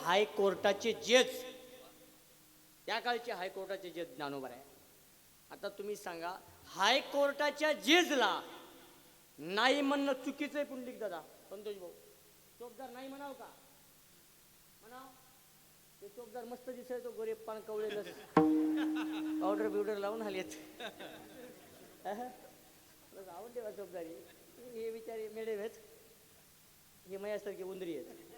हायकोर्टाचे जज, त्या काळचे हायकोर्टाचे जज ज्ञानोबा आहे. आता तुम्ही सांगा, हायकोर्टाच्या जजला नाही म्हणणं चुकीचं आहे. पुंडलिक दादा, संतोष भाऊ, चोपदार नाही म्हणाव का? म्हणाव. ते चोपदार मस्त दिसाय, तो गोरे पान कवळेल पावडर बिवडर लावून आलेत. आवडते बा चोपदारी. हे विचारे मेळे आहेत, हे मयासारखी उंदरी आहेत.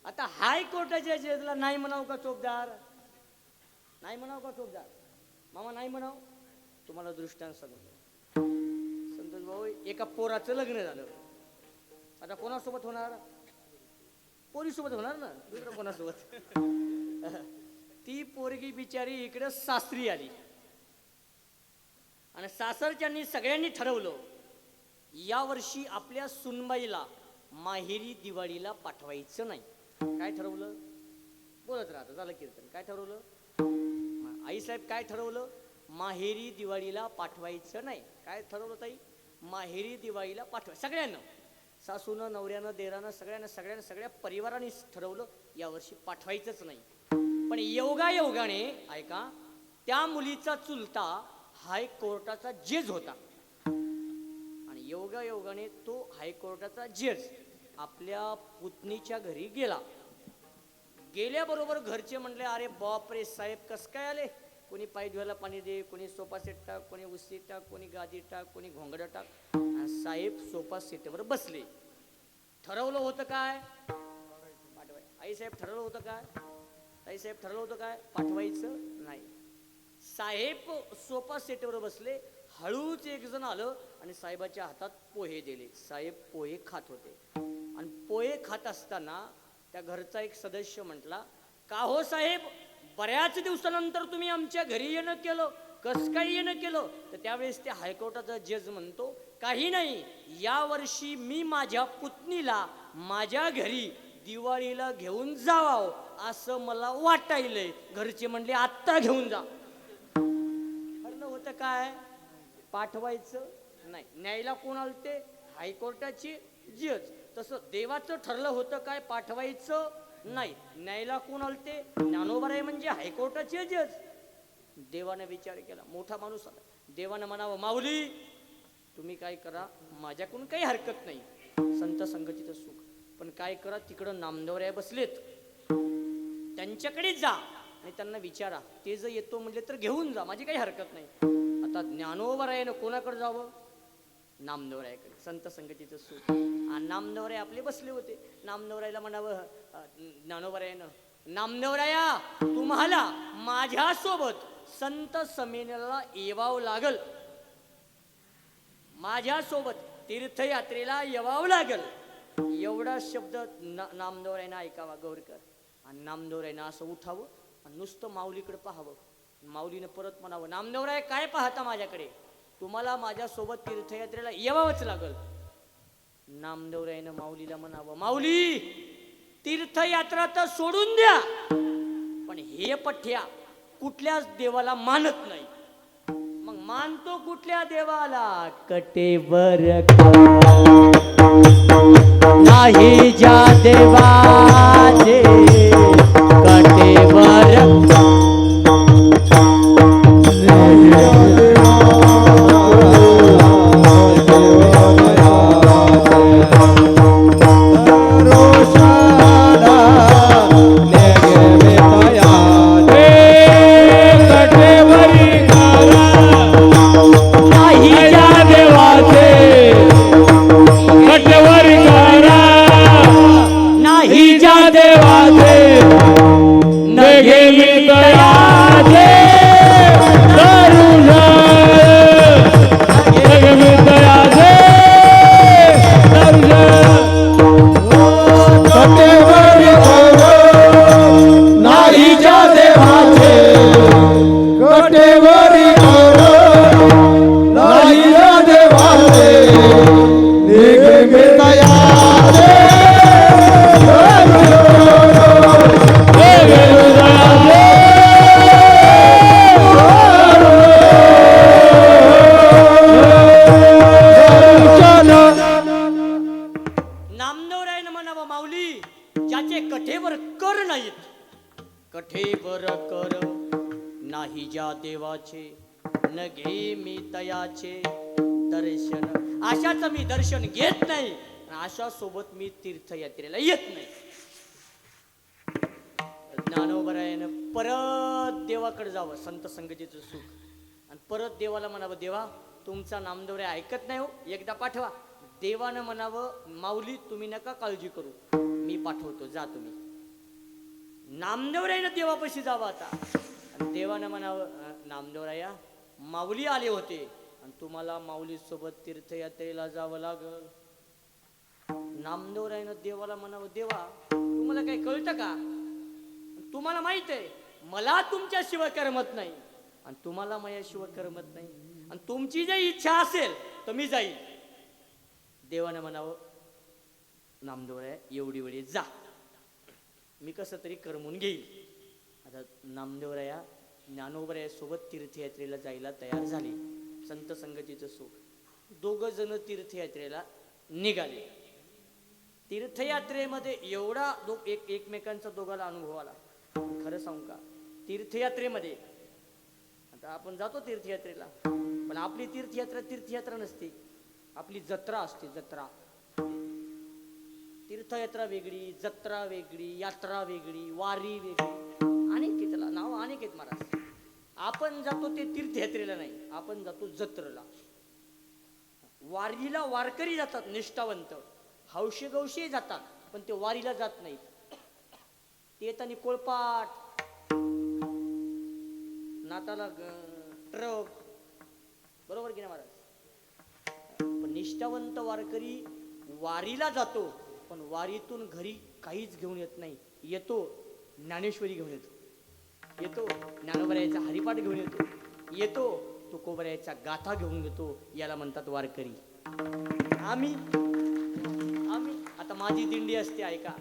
आता हायकोर्टाच्या जजला नाही म्हणाव का चोपदार? नाही म्हणाव का चोपदार? मामा नाही म्हणाव. तुम्हाला दृष्टांत सांगतो. संतोष भाऊ, एका पोराचं लग्न झालं. आता कोणासोबत होणार? पोरीसोबत होणार ना, दुसरं कोणासोबत? ती पोरगी बिचारी इकडे सासरी आली आणि सासरच्यांनी सगळ्यांनी ठरवलं, यावर्षी आपल्या सुनबाईला माहेरी दिवाळीला पाठवायचं नाही. काय ठरवलं? बोलत राहतं, झालं कीर्तन. काय ठरवलं? आईसाहेब काय ठरवलं? माहेरी दिवाळीला पाठवायचं नाही. काय ठरवलं ताई? माहेरी दिवाळीला पाठवाय. सगळ्यांना, सासूनं, नवऱ्यानं, देरानं, सगळ्या परिवाराने ठरवलं, यावर्षी पाठवायचंच नाही. पण योगायोगाने ऐका, त्या मुलीचा चुलता हायकोर्टाचा जज होता आणि योगायोगाने तो हायकोर्टाचा जज आपल्या पुतणीच्या घरी गेला. गेल्याबरोबर घरचे म्हणले, अरे बाप रे साहेब, कस काय आले? कोणी पाय धुवायला पाणी दे, कोणी सोफा सेट टाक, कोणी उस्सी टाक, कोणी गादी टाक, कोणी घोंगडं टाक. साहेब सोफा सेटवर बसले. ठरवलं होतं काय? पाठवाय. आईसाहेब ठरवलं होतं काय? ताईसाहेब ठरवलं होतं काय? पाठवायचं नाही. साहेब सोफा सेटवर बसले. हळूच एक जण आलं आणि साहेबाच्या हातात पोहे दिले. साहेब पोहे खात होते आणि पोहे खात असताना त्या घरचा एक सदस्य म्हटला, का हो साहेब, बऱ्याच दिवसानंतर तुम्ही आमच्या घरी येणं केलं, कसं काही येणं केलं? तर त्यावेळेस ते हायकोर्टाचा जज म्हणतो, काही नाही, यावर्षी मी माझ्या पुतणीला माझ्या घरी दिवाळीला घेऊन जावावं असं मला वाटायलंय. घरचे म्हणले, आत्ता घेऊन जा. ठरलं होतं काय? पाठवायचं नाही. न्यायला कोण आलते? हायकोर्टाचे जज. तसं देवाचं ठरलं होतं काय? पाठवायचं नाही. न्यायला कोण आलते? ज्ञानोबा म्हणजे हायकोर्टाचे जज. देवाने विचार केला, मोठा माणूस आला. देवानं म्हणावं, माऊली तुम्ही काय करा, माझ्याकडून काही हरकत नाही, संत संगतीचं सुख, पण काय करा, तिकडं नामदेवराय बसलेत, त्यांच्याकडे जा आणि त्यांना विचारा, ते जर येतो म्हणले तर घेऊन जा, माझी काही हरकत नाही. आता ज्ञानोबरायानं कोणाकडे जावं? नामदेवरायाकडे. संत संगतीचं सुख. आणि नामदेवराय आपले बसले होते. नामदेवरायला म्हणावं ज्ञानोबरायानं, नामदेवराया तुम्हाला माझ्यासोबत संत समेलनाला येवावं लागल, माझ्यासोबत तीर्थयात्रेला येवावं लागल. एवढा शब्द नामदेवरायानं ऐकावा गौरकर. आणि नामदेवरायानं असं उठावं आणि नुसतं माऊलीकडे पाहावं. माऊलीनं परत म्हणावं, नामदेवराय काय पाहता माझ्याकडे, तुम्हाला माझ्यासोबत तीर्थयात्रेला येवावंच लागल. नामदेवरायानं माऊलीला म्हणावं, माऊली तीर्थयात्रा तर सोडून द्या, पण हे पठ्या कुठल्याच देवाला मानत नाही. मग मानतो कुठल्या देवाला? कटेवर नाही ज्या देवाचे कटेवर कठे बर कर नाही ज्या देवाचे, न घे मी तयाचे दर्शन. अशाच मी दर्शन घेत नाही, अशा सोबत मी तीर्थयात्रेला येत नाही. ज्ञानोबरायानं परत देवाकडे जावं, संत संगतीचं सुख, आणि परत देवाला म्हणावं, देवा तुमचा नामदेवराय ऐकत नाही हो, एकदा पाठवा. देवानं म्हणावं, माऊली तुम्ही नका काळजी करू, मी पाठवतो, जा तुम्ही. नामदेवरायानं देवापाशी जावं आता, आणि देवानं म्हणावं, नामदेवराया माऊली आले होते आणि तुम्हाला माऊली सोबत तीर्थयात्रेला जावं लागल. नामदेवरायानं देवाला म्हणावं, देवा तुम्हाला काही कळतं का? तुम्हाला माहित आहे मला तुमच्याशिवाय करमत नाही, आणि तुम्हाला माझ्याशिवाय करमत नाही, आणि तुमची जर इच्छा असेल तर मी जाईल. देवानं म्हणावं, नामदेवराया एवढी वेळी जा, मी कसं तरी करमून घेईल. आता नामदेवराया ज्ञानोबराया सोबत तीर्थयात्रेला जायला तयार झाले. संत संगतीचं सुख, दोघ जण तीर्थयात्रेला निघाले. तीर्थयात्रेमध्ये एवढा एकमेकांचा दोघाला अनुभव आला. खरं सांगू का, तीर्थयात्रेमध्ये आता आपण जातो तीर्थयात्रेला, पण आपली तीर्थयात्रा नसते, आपली जत्रा असते. जत्रा, तीर्थयात्रा वेगळी, जत्रा वेगळी, यात्रा वेगळी, वारी वेगळी, अनेक आहेत त्याला नाव, अनेक आहेत महाराज. आपण जातो ते तीर्थयात्रेला नाही, आपण जातो जत्रेला. वारीला वारकरी जातात, निष्ठावंत हौशे गौशे जातात, पण ते वारीला जात नाहीत. ते येतानी कोळपाट, नाताला ट्रक, बरोबर की नाही महाराज? पण निष्ठावंत वारकरी वारीला जातो, पण वारीतून घरी काहीच घेऊन येत नाही. येतो ज्ञानेश्वरी घेऊन येतो, ज्ञानोबरायाचा हरिपाठ घेऊन येतो, तुकोबरायाचा गाथा घेऊन येतो. याला म्हणतात वारकरी. आम्ही आता माझी दिंडी असते, ऐका,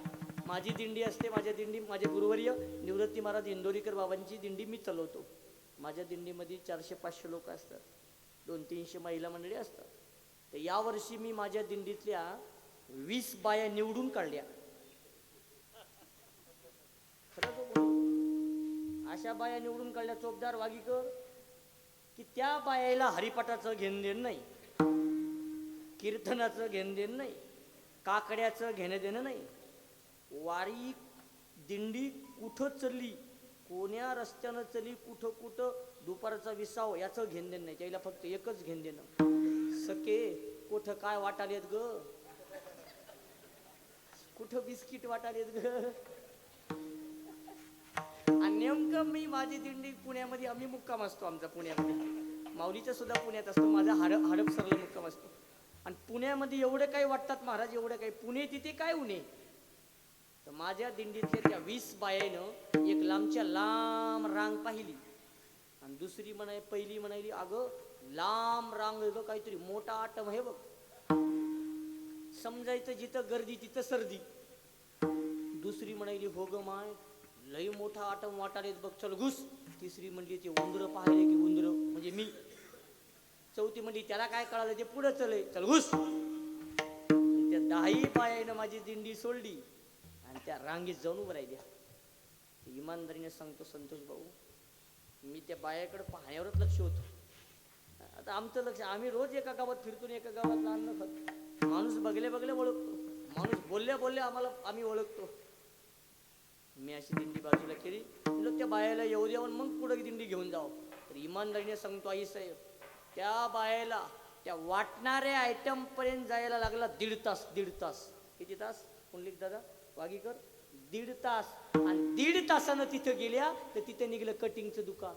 माझी दिंडी असते. माझे गुरुवर्य निवृत्ती महाराज इंदोरीकर बाबांची दिंडी मी चालवतो. माझ्या दिंडीमध्ये 400-500 लोक असतात, 200-300 महिला मंडळी असतात. तर यावर्षी मी माझ्या दिंडीतल्या 20 बाया निवडून काढल्या. अशा बाया निवडून काढल्या, चोपदार वागीकर, की त्या बायाला हरिपाठाचं घेणं देणं नाही, कीर्तनाचं घेणं देणं नाही, काकड्याचं घेणं देणं नाही. वारी दिंडी कुठं चालली, कोण्या रस्त्यानं चालली, कुठं दुपारचा विसाव, याचं घेणं देणं नाही. त्याला फक्त एकच घेणं देणं, सके कुठं काय वाटालेत ग, कुठं बिस्किट वाटालेत ग. आणि नेमकं मी माझी दिंडी पुण्यामध्ये, आम्ही मुक्काम असतो आमचा पुण्यामध्ये, माऊलीचा सुद्धा पुण्यात असतो, माझा हडपसरला मुक्काम असतो. आणि पुण्यामध्ये एवढं काय वाटतात महाराज, एवढं काय, पुणे तिथे काय उणे. तर माझ्या दिंडीतल्या त्या 20 बायानं एक लांबच्या लांब रांग पाहिली, आणि दुसरी पहिली म्हणाली, अगं लांब रांग ग, काहीतरी मोठा आटम आहे बघ, समजायचं जिथं गर्दी तिथं सर्दी. दुसरी म्हणाली, हो ग माय लई मोठा आटम वाटालेत बघ, चल घुस. तिसरी म्हणली, ते उंदरं पाहिले की उंदरं म्हणजे मी. चौथी म्हणली, त्याला काय कळालं, ते पुढे चले, चल घुस. त्या 10 बायानं माझी दिंडी सोडली आणि त्या रांगीत जाऊन उभं राहिल्या. इमानदारीने सांगतो संतोष भाऊ, मी त्या बायाकडे पाहण्यावरच लक्ष होतं. आता आमचं लक्ष, आम्ही रोज एका गावात फिरतो, एका गावात अन्न खातो. माणूस बघले ओळखतो, माणूस बोलल्या आम्ही ओळखतो. मी अशी दिंडी बाजूला केली, त्या बायाला येऊ द्यावं, मग पुढे दिंडी घेऊन जावं. तर इमानदारीने सांगतो आई साहेब, त्या बायाला त्या वाटणाऱ्या आयटम पर्यंत जायला लागला 1.5 तास. 1.5 तास, किती तास पुंडलिक दादा वागीकर? 1.5 तास. आणि 1.5 तासानं तिथं गेल्या तर तिथं निघलं कटिंगचं दुकान.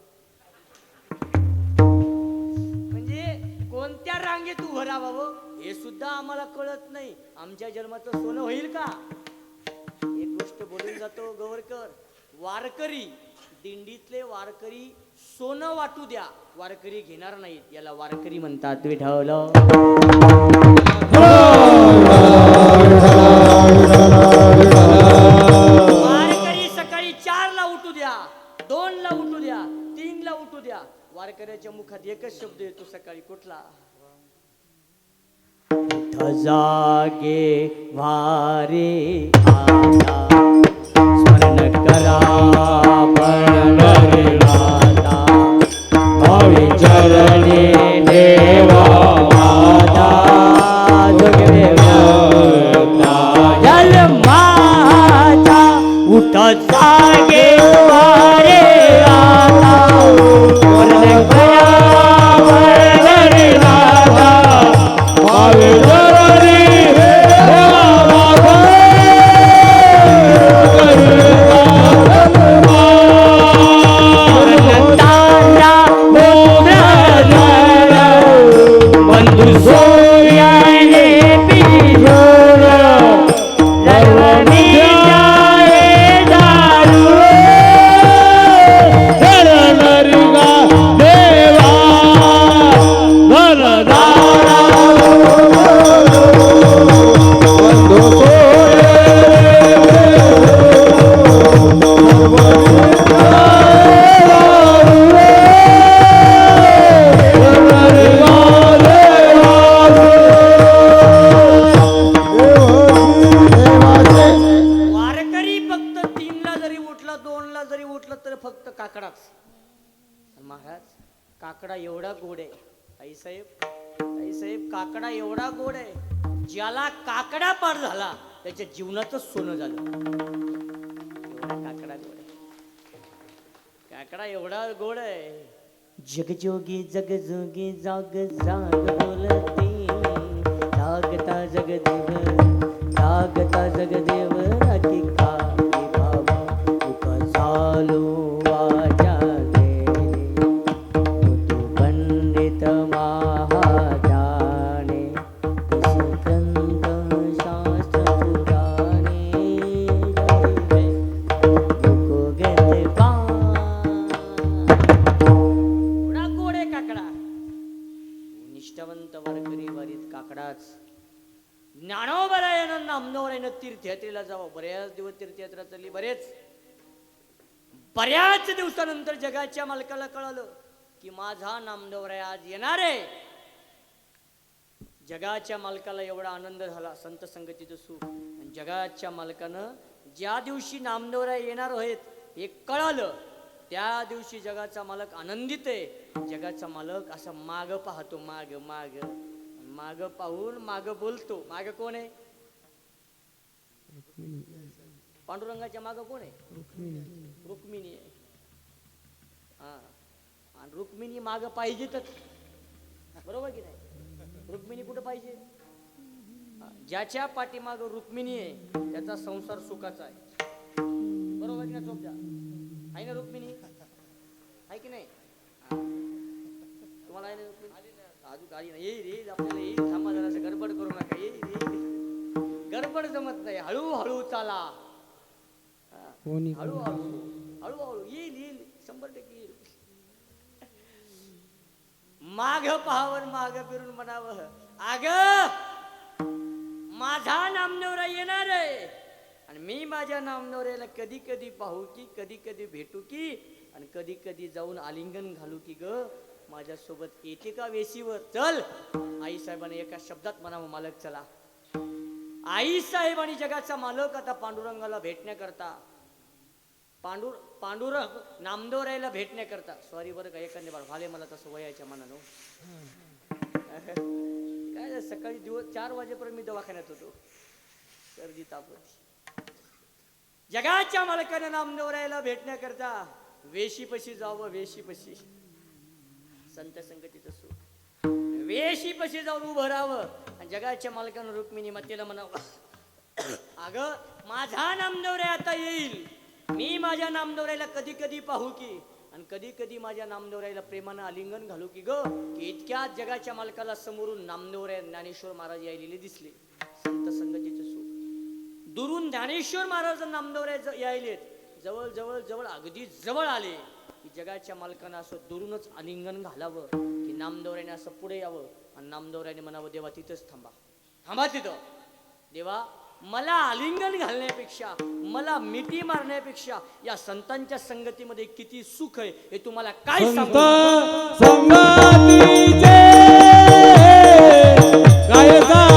म्हणजे कोणत्या रांगेत उभं राहावं हे सुद्धा आम्हाला कळत नाही. आमच्या जन्माचं सोनं होईल का? एक गोष्ट बोलून जातो गवरकर, वारकरी दिंडीतले वारकरी सोनं वाटू द्या, वारकरी घेणार नाहीत. याला वारकरी म्हणतात. विठ्ठल वारकरी सकाळी 4ला उठू द्या, 2ला उठू द्या, 3ला उठू द्या, वारकऱ्याच्या मुखात एकच शब्द येतो सकाळी, कुठला? जागे वारे आता स्मरण करा तोंडला जरी उठलं तर फक्त काकडाच. महाराज काकडा एवढा गोड आहे आईसाहेब काकडा एवढा गोड आहे, ज्याला काकडा पार झाला त्याच्या जीवनातच सोनं झालं. एवढा काकडा गोड आहे, काकडा एवढा गोड आहे. जगजोगी जगजोगी जाग जाग बोलते, जागता जगदेव राखी काकी बाबा तुका चालू वाजा गेले, तू पंडित महाजाने तसे ग्रंथ शास्त्र पुराणे, तुको घेते बा गोडे काकडा. निष्ठावंत वारकरी वारीत काकडाच. ज्ञानोबरायानं नामदेवरायानं तीर्थयात्रेला जावं. बऱ्याच दिवस तीर्थयात्रा चालली. बऱ्याच दिवसानंतर जगाच्या मालकाला कळालं की माझा नामदेवराय आज येणार आहे. जगाच्या मालकाला एवढा आनंद झाला, संत संगतीचं सुख. आणि जगाच्या मालकानं ज्या दिवशी नामदेवराय येणार आहेत हे कळालं, त्या दिवशी जगाचा मालक आनंदित आहे. जगाचा मालक असा माग पाहतो, माग माग माग पाहून माग बोलतो. माग कोण आहे? पांडुरंगाच्या माग कोण आहे? रुक्मिणी आहे. हा, आणि रुक्मिणी माग पाहिजेतच, बरोबर की नाही? रुक्मिणी कुठं पाहिजे? ज्याच्या पाठीमाग रुक्मिणी आहे त्याचा संसार सुखाचा आहे, बरोबर की नाही? चोपजा आहे ना रुक्मिणी? आहे की नाही? तुम्हाला आहे ना रुक्मिणी? अजून गाडी नाही येईल, आपल्याला येईल. थांबा जरासं, गडबड करू नका. येईल गडबड जमत नाही, हळूहळू चाला. हळूहळू येईल 100% येईल. माग पाहावर माग फिरून म्हणावं, अग माझा नामदेवराय येणार आहे आणि मी माझ्या नामदेवरायला कधी कधी पाहू की, कधी कधी भेटू की, आणि कधी कधी जाऊन आलिंगन घालू की ग. माझ्यासोबत येते का वेशीवर? चल. आई साहेबांनी एका शब्दात म्हणावं, मालक चला. आई साहेब आणि जगाचा मालक आता पांडुरंगाला भेटण्याकरता, पांडुरंग नामदेवरायला भेटण्याकरता, सॉरी बरं का एखाद्या बार भाले मला तसं वयाच्या मनानं काय सकाळी 4 वाजेपर्यंत मी दवाखान्यात होतो, सर्दी ताप होती. जगाच्या मालकाने नामदेवरायला भेटण्याकरता वेशीपशी जावं. वेशीपशी संत संगतीचं सुख. वेशीपशी जाऊन उभं राहावं आणि जगाच्या मालकानं रुक्मिणी मातेला म्हणावं, अगं माझा नामदेवराय आता येईल. मी माझ्या नामदेवरायला कधी कधी पाहू की, आणि कधी कधी माझ्या नामदेवरायला प्रेमानं आलिंगन घालू की ग. की इतक्या जगाच्या मालकाला समोरून नामदेवराय ज्ञानेश्वर महाराज यायलेले दिसले. संत संगतीचं सुख. दुरून ज्ञानेश्वर महाराज नामदेवराय यायलेत. जवळ जवळ जवळ अगदी जवळ आले की जगाच्या मालकानं असं दुरूनच आलिंगन घालावं की नामदेवरायने असं पुढे यावं आणि नामदेवरायने म्हणावं, देवा तिथंच थांबा तिथं. देवा मला आलिंगन घालण्यापेक्षा, मला मिठी मारण्यापेक्षा या संतांच्या संगतीमध्ये किती सुख आहे हे तुम्हाला काय सांगू. काय संग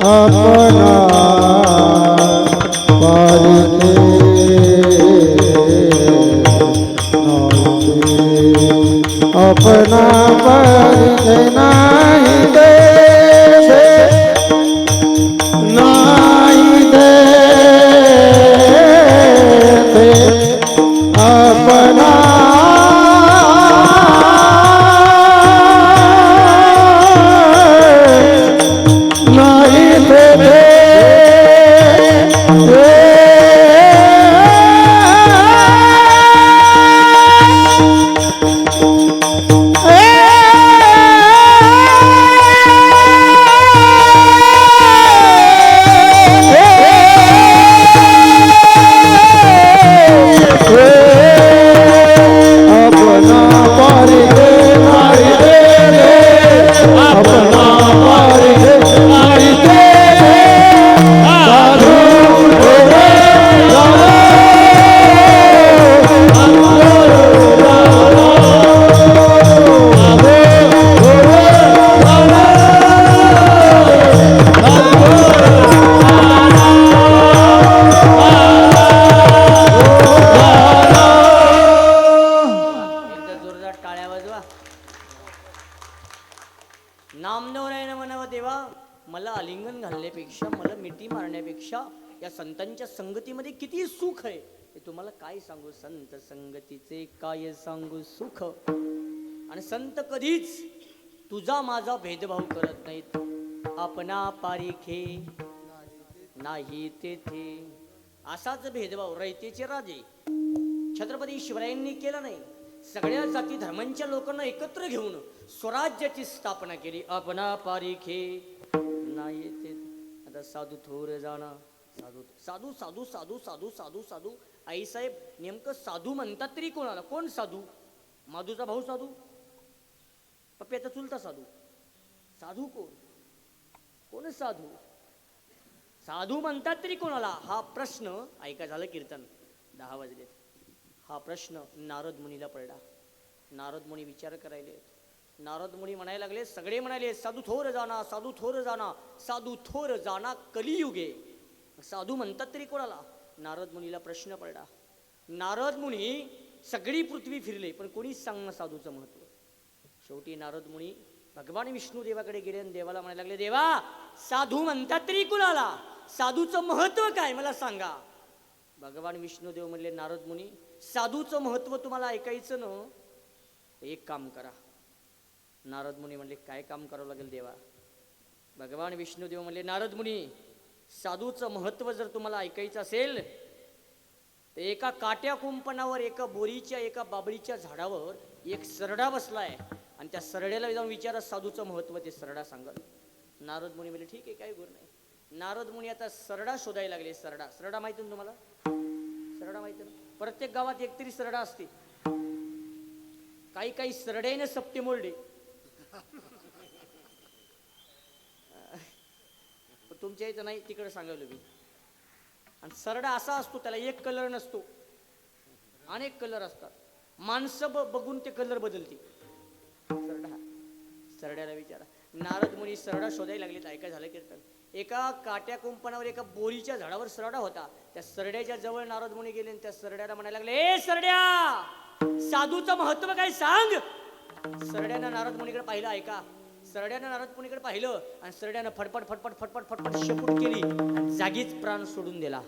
अपना पारिखे अपना पारिखे नाही दे नाही दे अपना नहीं दे एकदा जोरदार टाळ्या वाजवा. नामदेव रायनं म्हणावं, देवा मला आलिंगन घालण्यापेक्षा, मला मिठी मारण्यापेक्षा या संतांच्या संगतीमध्ये किती सुख आहे हे तुम्हाला काय सांगू. संत संगतीचे काय सांगू सुख. आणि संत कधीच तुझा माझा भेदभाव करत नाहीत. आपणा पारिखे नाही तेथे. असाच भेदभाव रयतेचे राजे छत्रपती शिवरायांनी केला नाही. सगळ्या जाती धर्मांच्या लोकांना एकत्र घेऊन स्वराज्याची स्थापना केली. आपणा पारिखे नाही ते. आता साधू थोर जाणा. साधू साधू साधू साधू साधू साधू साधू. आईसाहेब नेमकं साधू म्हणतात तरी कोणाला? कोण साधू? माधूचा भाऊ साधू? पप्प्याचा चुलता साधू? साधू कोण? कोण साधू? साधू म्हणतात तरी कोणाला? हा प्रश्न ऐका. झालं कीर्तन, 10 वाजले. हा प्रश्न नारद मुनीला पडला. नारद मुनी विचार करायले. नारद मुनी म्हणायला लागले, सगळे म्हणाले साधू थोर जाना, साधू थोर जाना, साधू थोर जाना कलियुगे. साधू म्हणतात तरी कोणाला? नारद मुनीला प्रश्न पडला. नारद मुनी सगळी पृथ्वी फिरले पण कोणीच सांगणं साधूचं महत्व. शेवटी नारद मुनी भगवान विष्णू देवाकडे गेले आणि देवाला म्हणायला लागले, देवा साधू म्हणतात तरी कुणाला? साधूचं महत्व काय मला सांगा. भगवान विष्णुदेव म्हणले, नारद मुनी साधूचं महत्व तुम्हाला ऐकायचं ना, एक काम करा. नारद मुनी म्हणले, काय काम करावं लागेल देवा? भगवान विष्णुदेव म्हणले, नारद मुनी साधूचं महत्व जर तुम्हाला ऐकायचं असेल तर एका काट्या कुंपणावर, एका बोरीच्या, एका बाबळीच्या झाडावर एक सरडा बसलाय आणि त्या सरड्याला जाऊन विचारा साधूचं महत्व, ते सरडा सांगाल. नारद मुनी म्हणले, ठीक आहे, काही गुर नाही. नारद मुनी आता सरडा शोधायला लागले. सरडा, सरडा माहिती ना तुम्हाला? सरडा माहिती ना? प्रत्येक गावात एकतरी सरडा असते. काही काही सरड्याने सप्ते मोडले. तुमच्या इथं नाही, तिकडे सांगायला मी. आणि सरडा असा असतो, त्याला एक कलर नसतो, अनेक कलर असतात. माणसं बघून ते कलर बदलते. सरडा, सरड्याला विचारा. नारद मुनी सरडा शोधायला लागले. ऐका, झालं कीर्तन. एका काट्या कुंपणावर एका बोरीच्या झाडावर सरडा होता. त्या सरड्याच्या जवळ नारद मुनी गेले आणि त्या सरड्याला म्हणायला लागले, ए सरड्या, साधूचं महत्व काय सांग. सरड्यानं नारद मुनीकडे पाहिलं. ऐका, सरड्यानं नारद मुनीकडे पाहिलं आणि सरड्यानं फटफट फटफट फटफट फटफट शेपूट केली आणि जागीच प्राण सोडून दिला.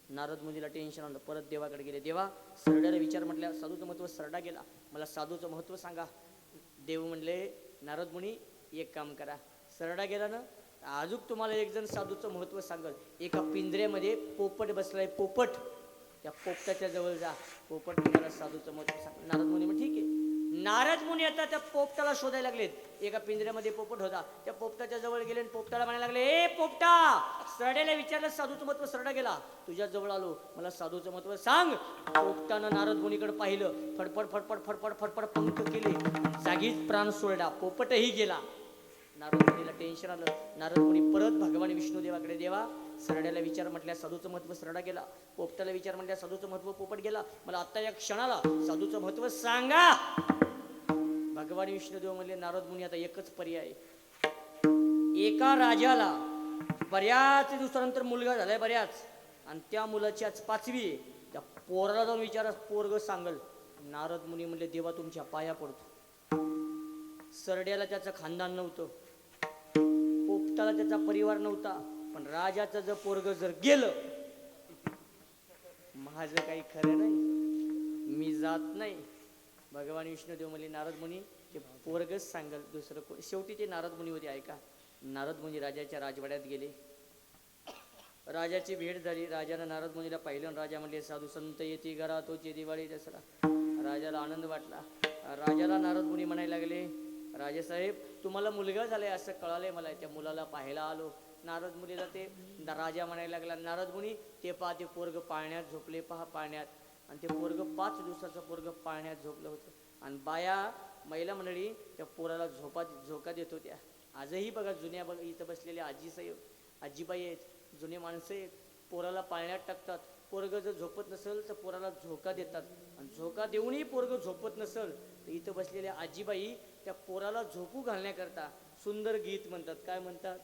नारद मुनीला टेन्शन आलं. परत देवाकडे गेले. देवा सरड्याला विचार म्हटल्या, साधूचं महत्व. सरडा गेला, मला साधूचं महत्व सांगा. देव म्हणले, नारद मुनी एक काम करा. सरडा गेला ना, अजून तुम्हाला एक जण साधूचं महत्व सांगल. एका पिंजऱ्यामध्ये पोपट बसलाय. पोपट, त्या पोपटाच्या जवळ जा. पोपट तुम्हाला साधूचं महत्व सांग. नारद मुनी मग ठीक आहे. नारद मुनी आता त्या पोपटाला शोधायला लागलेत. एका पिंजऱ्यामध्ये पोपट होता. त्या पोपटाच्या जवळ गेले आणि पोपटाला म्हणायला लागले, ए पोपटा, सरड्याला विचारलं साधूचं महत्व. सरडा गेला, तुझ्या जवळ आलो, मला साधूचं महत्व सांग. पोपटानं नारद मुनीकडे पाहिलं. फडफड फडफड फडफड फडफड पंख केले, जागीच प्राण सोडला. पोपटही गेला. नारद मुनीला टेन्शन आलं. नारद मुनी परत भगवान विष्णुदेवाकडे, देवा सरड्याला विचार म्हटल्या, साधूचं महत्व. सरडा गेला. पोपटाला विचार म्हटल्या, साधूचं महत्व. पोपट गेला. मला आत्ता या क्षणाला साधूचं महत्व सांगा. भगवान विष्णुदेव म्हणले, नारद मुनी आता एकच पर्याय, एका राजाला बऱ्याच दिवसानंतर मुलगा झालाय बऱ्याच, आणि त्या मुलाची आज 5वी आहे. त्या पोराला जाऊन विचारा, पोरग सांगल. नारद मुनी म्हणले, देवा तुमच्या पाया पडतो. सरड्याला त्याचं खानदान नव्हतं, पोपटाला त्याचा परिवार नव्हता, पण राजाचं जर पोरग जर गेलं, माझं काही खरं नाही, मी जात नाही. भगवान विष्णुदेव म्हणले, नारद मुनी ते पोरगच सांगल, दुसरं कोण. शेवटी ते नारद मुनी होते. ऐका, नारद मुनी राजाच्या राजवाड्यात गेले. राजाची भेट झाली. राजानं नारद मुनीला पाहिलं आणि राजा म्हणले, साधू संत येते घरा तोची दिवाळी दसरा. राजाला आनंद वाटला. राजाला नारद मुनी म्हणायला लागले, राजेसाहेब तुम्हाला मुलगा झालाय असं कळालंय मला, त्या मुलाला पाहायला आलो. नारद मुनीला ते राजा म्हणायला लागला, नारद मुनी ते पहा ते पोरग पाळण्यात झोपले, पहा पाळण्यात. आणि ते पोरग 5 दिवसाचं पोरग पाळण्यात झोपलं होतं. आणि बाया महिला मंडळी त्या पोराला झोका देत होत्या. आजही बघा, जुन्या बघा इथं बसलेल्या आजीबाई आहेत, जुने माणसं आहेत, पोराला पाळण्यात टाकतात. पोरग जर झोपत नसेल तर पोराला झोका देतात, आणि झोका देऊनही पोरग झोपत नसेल तर इथं बसलेल्या आजीबाई त्या पोराला झोपू घालण्याकरता सुंदर गीत म्हणतात. काय म्हणतात?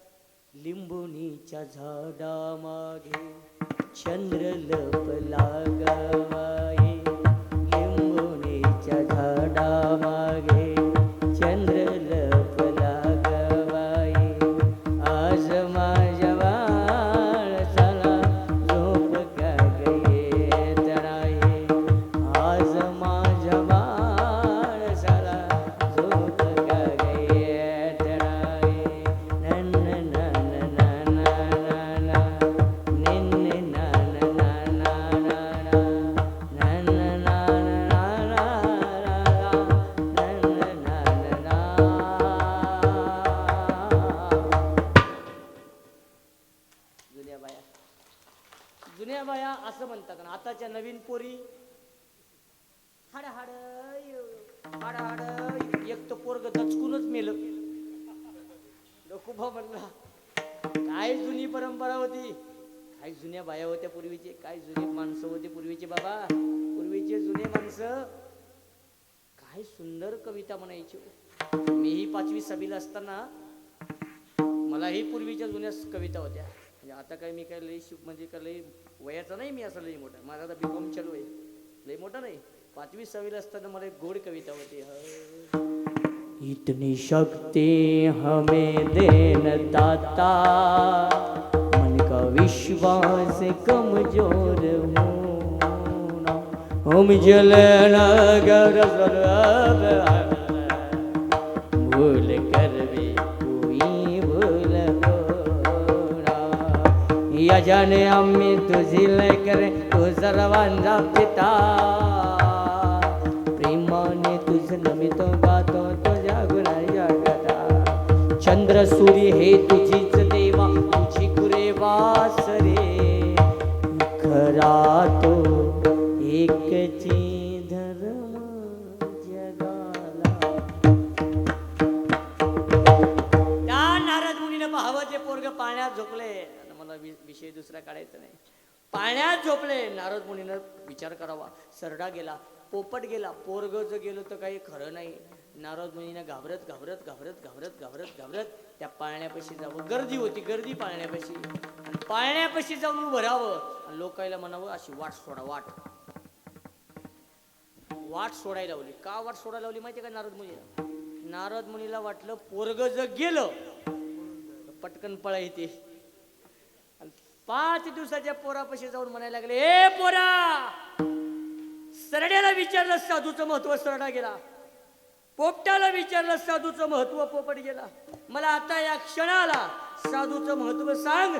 लिंबुनीच्या झाडामागे चंद्र लपला गवाई, लिंबुनीच्या झाडामागे चंद्र लपला गवाई, आज माझ्या बाळाला झोप का गये तराई, आज माझ्या बाळाला झोप का गये तराई. नन नन नन नन निन नन नन जुन्या बाया असं म्हणतात. आणि आताच्या नवीन पोरी हाड हाड हाड हाड, एक तर पोरग दचकूनच मेलं. खूप म्हणला, काय जुनी परंपरा होती, काय जुन्या बाया होत्या पूर्वीचे, काय जुने माणसं होते पूर्वीचे. बाबा पूर्वीचे जुने माणसं काय सुंदर कविता म्हणायची. मीही 5वी 6वीला असताना मलाही पूर्वीच्या जुन्या कविता होत्या. म्हणजे आता काय मी काय लई म्हणजे काय लई वयाचा नाही, मी असं लई मोठा, माझा आता B.Com चालू आहे, लई मोठा नाही. 5वी 6वीला असताना मला एक गोड कविता होती. इतनी शक्ति हमें देन दाता, मन का विश्वास कमजोर होना, हम जलना भूल कर भी कोई भूल होना, या जाने आम्ही तुझी लेकर तू सर्वांचा पिता, प्रेमाने तुझ नमितो गातो तुझ्या गुणाया गता, चंद्र सूर्य हे तुझीच देवा, तुझी कुरेवास रे, खरा तो एकची धर्म जगाला. त्या नारद मुनीने पाहावं ते पोरग पाण्यात झोपले. मला विषय दुसरा काढायचा नाही. पाण्यात झोपले. नारद मुनीनं विचार करावा. सरडा गेला, पोपट गेला, पोरग जर गेलो तर काही खरं नाही. नारद मुनीनं घाबरत घाबरत घाबरत घाबरत घाबरत घाबरत त्या पाळण्यापाशी जावं. गर्दी होती, गर्दी पाळण्यापाशी. आणि पाळण्यापाशी जाऊन उभं राहावं आणि लोकायला म्हणावं अशी वाट सोडा, वाट सोडायला लावली. का वाट सोडायला लावली माहिती का नारद मुनीला? नारद मुनीला वाटलं पोरग जर गेलं पटकन पळायचे. 5 दिवसाच्या पोरापाशी जाऊन म्हणायला लागले, ए पोरा, सरड्याला विचारलं साधूचं महत्व, सरडा गेला. पोपटाला विचारलं साधूचं महत्व, पोपट गेला. मला आता या क्षणाला साधूचं महत्व सांग.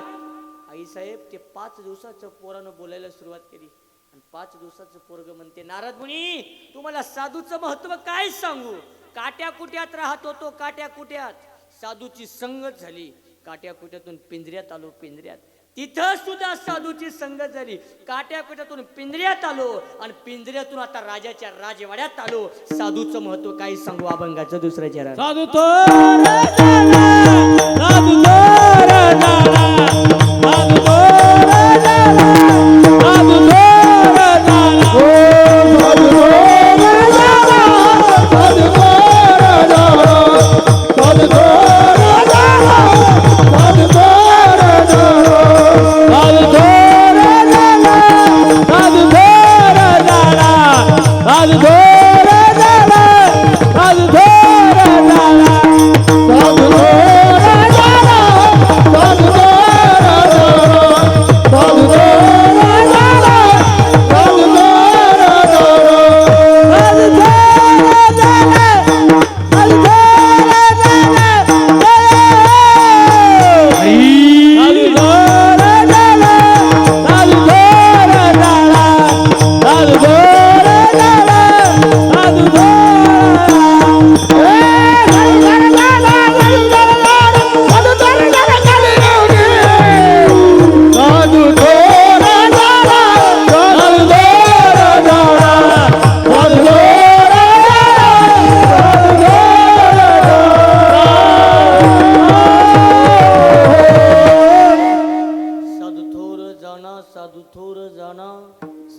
आई साहेब ते 5 दिवसाचं पोरानं बोलायला सुरुवात केली. आणि 5 दिवसाचं पोरग म्हणते, नारद मुनी तुम्हाला साधूचं महत्व काय सांगू, काट्या कुट्यात राहत होतो, काट्या कुट्यात. साधूची संगत झाली, काट्या कुट्यातून पिंजऱ्यात आलो, पिंजऱ्यात. तिथं सुद्धा साधूची संगत झाली. काट्या कुट्यातून पिंजऱ्यात आलो आणि पिंजऱ्यातून आता राजाच्या राजवाड्यात आलो. साधूचं महत्व काय सांगू, अभंगाचं दुसरं चरण. साधू तो राजाला, साधू तो राजाला, साधू तो राजाला, साधू तो राजाला, साधू तो राजाला, साधू तो राजाला, साधू तो राजाला.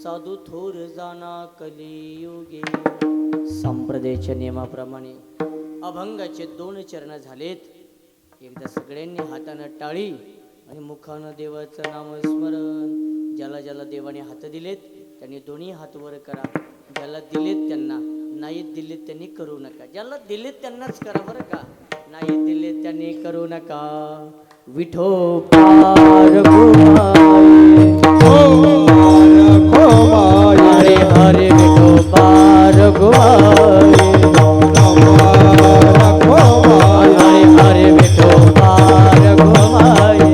साधू थोर जाना कलियुगे. संप्रदायाच्या नियमाप्रमाणे अभंगाचे 2 चरण झालेत. एकदा सगळ्यांनी हातानं टाळी आणि मुखानं देवाचं नामस्मरण. ज्याला ज्याला देवाने हात दिलेत त्यांनी दोन्ही हात वर करा. ज्याला दिलेत त्यांना, नाही दिलेत त्यांनी करू नका. ज्याला दिलेत त्यांनाच करा बरं का, नाही दिलेत त्यांनी करू नका. विठोबार घुमाई, हरे हरे विठोबार घुमाई, हरे हरे विठोबार घुमाई.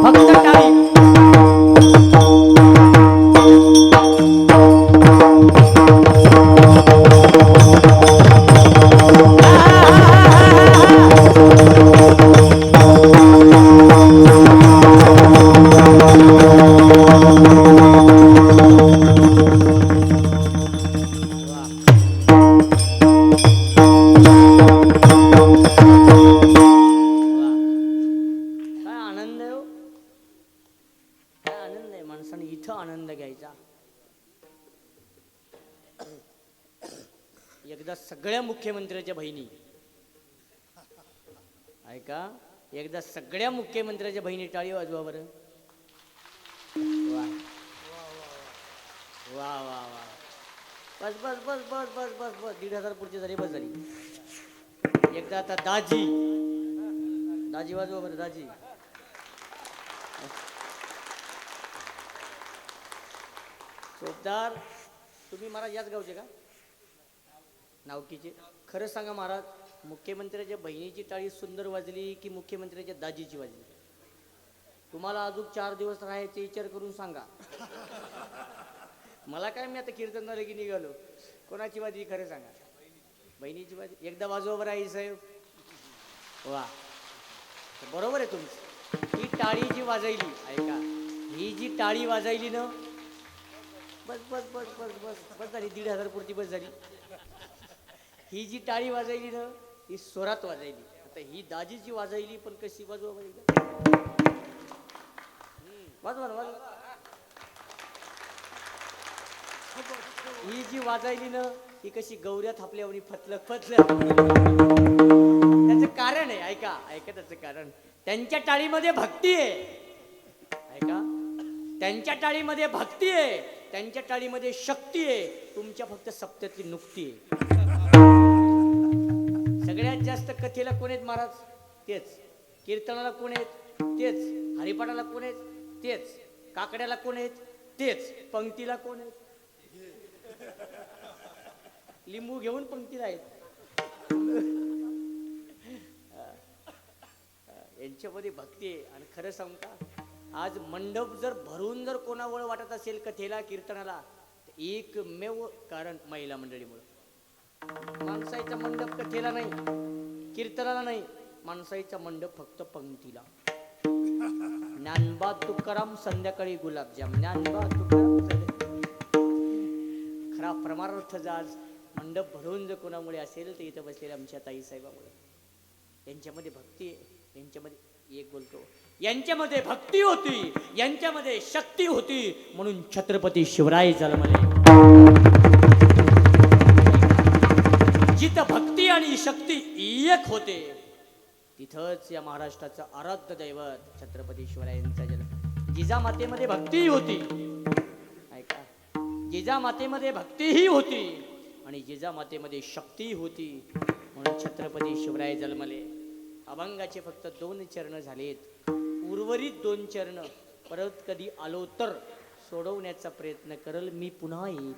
फक्त टाळी. काय आनंद आहे हो, काय आनंद आहे. माणसाने इथं आनंद घ्यायचा. एकदा सगळ्या मुख्यमंत्र्याच्या बहिणी, ऐका, एकदा सगळ्या मुख्यमंत्र्याच्या बहिणी टाळी वाजवा बरं. वा वा वा वा. बस बस बस बस बस बस बस 1,500 पुढची झाली, बस झाली. एकदा आता दाजी, दाजी वाजवा बरं. दाजी, चोपदार, तुम्ही महाराज याच गावचे का, नावकीचे? खरं सांगा महाराज, मुख्यमंत्र्याच्या बहिणीची टाळी सुंदर वाजली की मुख्यमंत्र्याच्या दाजीची वाजली? तुम्हाला अजून 4 दिवस राहायचे विचार करून सांगा. मला काय, मी आता कीर्तनाला की निघालो. कोणाची वाजली खरं सांगा? बहिणीची वाजली. एकदा वाजवा बरं आई साहेब. वा, बरोबर आहे तुमचं. ही टाळी जी वाजवली, ऐका, ही जी टाळी वाजवली ना, बस बस बस बस बस बस झाली. 1,500 पुरती बस झाली. ही जी टाळी वाजवली ना, ही स्वरात वाजवली. आता ही दाजीची वाजवली, पण कशी वाजवा बरं? वाजवा ना, वाजवा. ही जी वाजवली ना, ही कशी गौऱ्या थापल्यावर फतलं फतलं. त्याचं कारण आहे, ऐका ऐका, त्याचं कारण, त्यांच्या टाळीमध्ये भक्ती आहे. ऐका, त्यांच्या टाळीमध्ये भक्ती आहे, त्यांच्या टाळीमध्ये शक्ती आहे. तुमच्या फक्त सप्त्यातली नुक्ती आहे. सगळ्यात जास्त कथेला कोण आहेत महाराज? तेच. कीर्तनाला कोण आहेत? तेच. हरिपाठाला कोण आहेत? तेच. काकड्याला कोण आहेत? तेच. पंक्तीला कोण आहेत? लिंबू घेऊन पंक्तीला आहेत. यांच्यामध्ये भक्ती आहे. आणि खरं सांगू का, आज मंडप जर भरून जर कोणावळ वाटत असेल कथेला कीर्तनाला, एकमेव कारण महिला मंडळीमुळे. माणसाचा मंडप कथेला नाही, कीर्तनाला नाही, माणसाचा मंडप फक्त पंक्तीला. ज्ञानबा तुकाराम संध्याकाळी गुलाबजाम, ज्ञानबा तुकाराम. खरा परमार्थ आज मंडप भरून जर कोणामुळे असेल तर इथं बसलेल्या आमच्या ताई साहेबामुळे. यांच्यामध्ये भक्ती आहे, यांच्यामध्ये एक बोलतो, यांच्यामध्ये भक्ती होती, यांच्यामध्ये शक्ती होती, म्हणून छत्रपती शिवराय जन्मले. जिथं भक्ती आणि शक्ती एक होते, तिथंच या महाराष्ट्राचं आराध्य दैवत छत्रपती शिवरायांचा जन्म. जिजामातेमध्ये भक्ती होती, ऐका, जिजामातेमध्ये भक्तीही होती आणि जिजामातेमध्ये शक्ती होती, म्हणून छत्रपती शिवराय जन्मले. अभंगाचे फक्त 2 चरण झालेत. उर्वरित 2 चरण परत कधी आलो तर सोडवण्याचा प्रयत्न करल. मी पुन्हा येईल,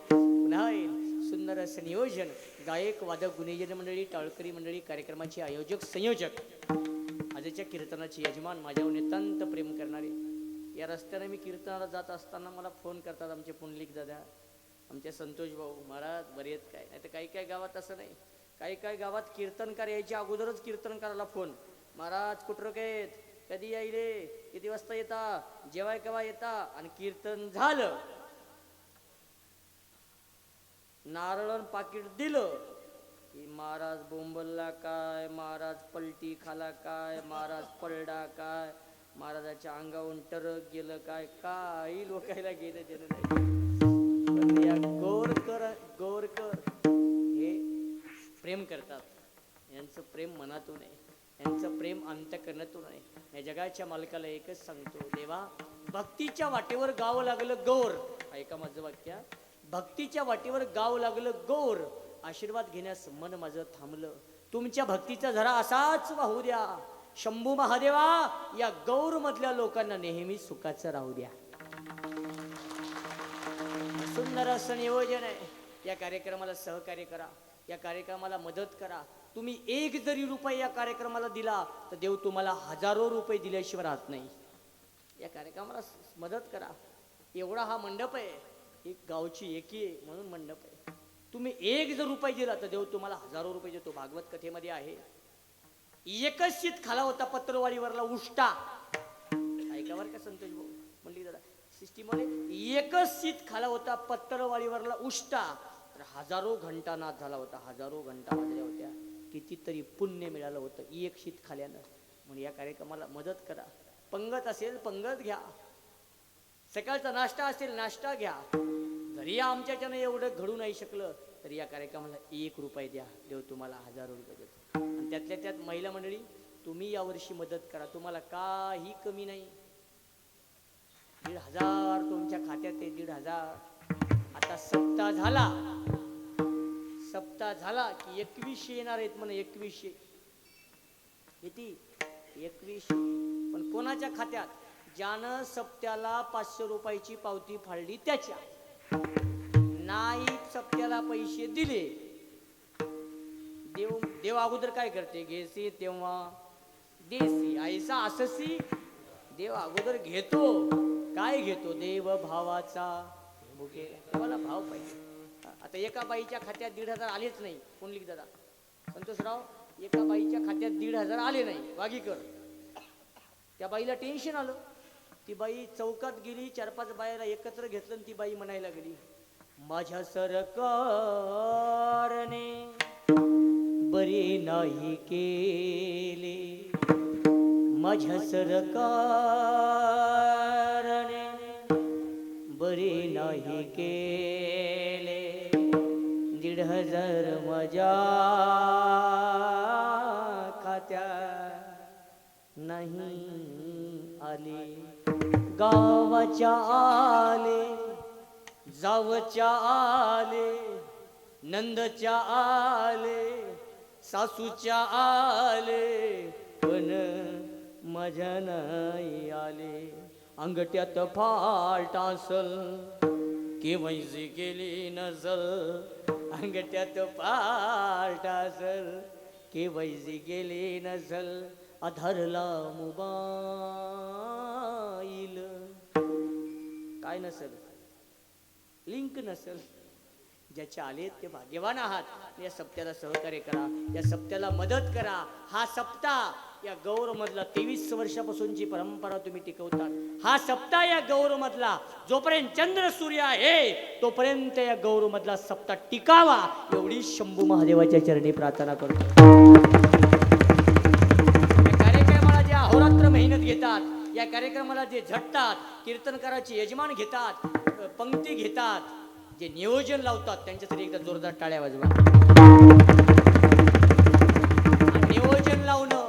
पुन्हा येईल. सुंदर असं नियोजन, गायक, वादक, गुणीजन मंडळी, टाळकरी मंडळी, कार्यक्रमाचे आयोजक, संयोजक, आजच्या कीर्तनाचे यजमान, माझ्यावर नितांत प्रेम करणारे. या रस्त्याने मी कीर्तनाला जात असताना मला फोन करतात आमचे पुंडलिक दादा, आमचे संतोष भाऊ, महाराज बरे आहेत काय. नाही तर काही काही गावात असं नाही, काही काही गावात कीर्तनकार यायच्या अगोदरच कीर्तनकाराला फोन, महाराज कुठं काय, कधी यायले, किती वाजता येता, जेवाय केव्हा येता. आणि कीर्तन झालं, नारळ पाकिट दिलं की महाराज बोंबलला काय, महाराज पलटी खाला काय, महाराज पलडा काय, महाराजाच्या अंगावरून टरक गेलं काय, काही लोकायला गेलं गेलं नाही. पण या गोरकर हे प्रेम करतात. यांचं प्रेम मनातून आहे, यांचं प्रेम अंतकरणातून आहे. या जगाच्या मालकाला एकच सांगतो, देवा भक्तीच्या वाटेवर गाव लागलं गौर. ऐका माझं वाक्य, भक्तीच्या वाटेवर गाव लागलं गौर. आशीर्वाद घेण्यास मन माझं थांबलं. तुमच्या भक्तीचा झरा असाच वाहू द्या. शंभू महादेवा, या गौर मधल्या लोकांना नेहमी सुखाचं राहू द्या. सुंदर असं नियोजन आहे. या कार्यक्रमाला सहकार्य करा, या कार्यक्रमाला मदत करा. तुम्ही एक जरी रुपये या कार्यक्रमाला दिला तर देव तुम्हाला हजारो रुपये दिल्याशिवाय राहत नाही. या कार्यक्रमाला मदत करा. एवढा हा मंडप आहे, एक गावची एकी आहे म्हणून मंडप आहे. तुम्ही एक जर रुपये दिला तर देव तुम्हाला हजारो रुपये देतो. भागवत कथेमध्ये आहे, एकच शीत खाला होता पत्रवाळीवरला उष्टा. ऐकावर का संतोष भाऊ म्हणली दादा सिस्टीममध्ये, एकच शीत खाला होता पत्रवाळीवरला उष्टा, तर हजारो घंटा नाद झाला होता, हजारो घंटा वाजल्या होत्या. कितीतरी पुण्य मिळालं होतं एक शीत खाल्यानं. म्हणून या कार्यक्रमाला मदत करा. पंगत असेल पंगत घ्या, सकाळचा नाश्ता असेल नाश्ता घ्या. जरी आमच्याच्यानं एवढं घडू नाही शकलं तरी या कार्यक्रमाला 1 रुपये द्या, देव तुम्हाला हजारो रुपये देतो. आणि त्यातल्या त्यात महिला मंडळी, तुम्ही यावर्षी मदत करा, तुम्हाला काही कमी नाही. 1,500 तुमच्या खात्यात आहे, 1,500. आता सप्ताह झाला की 2100 येणार आहेत म्हणे. 2100 किती? 2100. पण कोणाच्या खात्यात? ज्यानं सप्त्याला 500 रुपयाची पावती फाडली त्याच्या. नाही सप्त्याला पैसे दिले, देव अगोदर काय करते? घेसी तेव्हा देसी, ऐसा अससी. देव अगोदर घेतो. काय घेतो? देव भावाचा. देवाला भाव पाहिजे. आता एका बाईच्या खात्यात 1,500 आलेच नाही. पुंडलिक दादा, संतोषराव, एका बाईच्या खात्यात 1,500 आले नाही. वागीकर, त्या बाईला टेन्शन आलं. ती बाई चौकात गेली, 4-5 बायाला एकत्र घेतलं आणि ती बाई म्हणायला गेली, माझ्या सरकारने बरे नाही केले, माझ्या सरकारने बरे नाही केले. 1,500 माझ्या खात्यात नाही आले. गावाच्या आले, जावच्या आले, नंदच्या आले, सासूच्या आले, पण माझ्या नाही आले. अंगठ्यात फाल्ट असल, केवायसी केली नसल. अंगठ्यात फाल्ट असल, केवायसी केली नसल. आधारला मोबाईल काय नसल, लिंक नसल. ज्याचे आले ते भाग्यवान आहात. या सप्त्याला सहकार्य करा, या सप्त्याला मदत करा. हा सप्ताह या गौर मधला 23 वर्षापासूनची परंपरा तुम्ही टिकवतात. हा सप्ताह या गौर मधला जोपर्यंत चंद्र सूर्य आहे तोपर्यंत या गौर मधला सप्ताह टिकावा, एवढी शंभू महादेवाच्या चरणी प्रार्थना करतो. अहोरात्र मेहनत घेतात, या कार्यक्रमाला जे झटतात, कीर्तनकाराचे यजमान घेतात, पंक्ती घेतात, जे नियोजन लावतात, त्यांच्यासाठी एकदा जोरदार टाळ्या वाजवा. नियोजन लावणं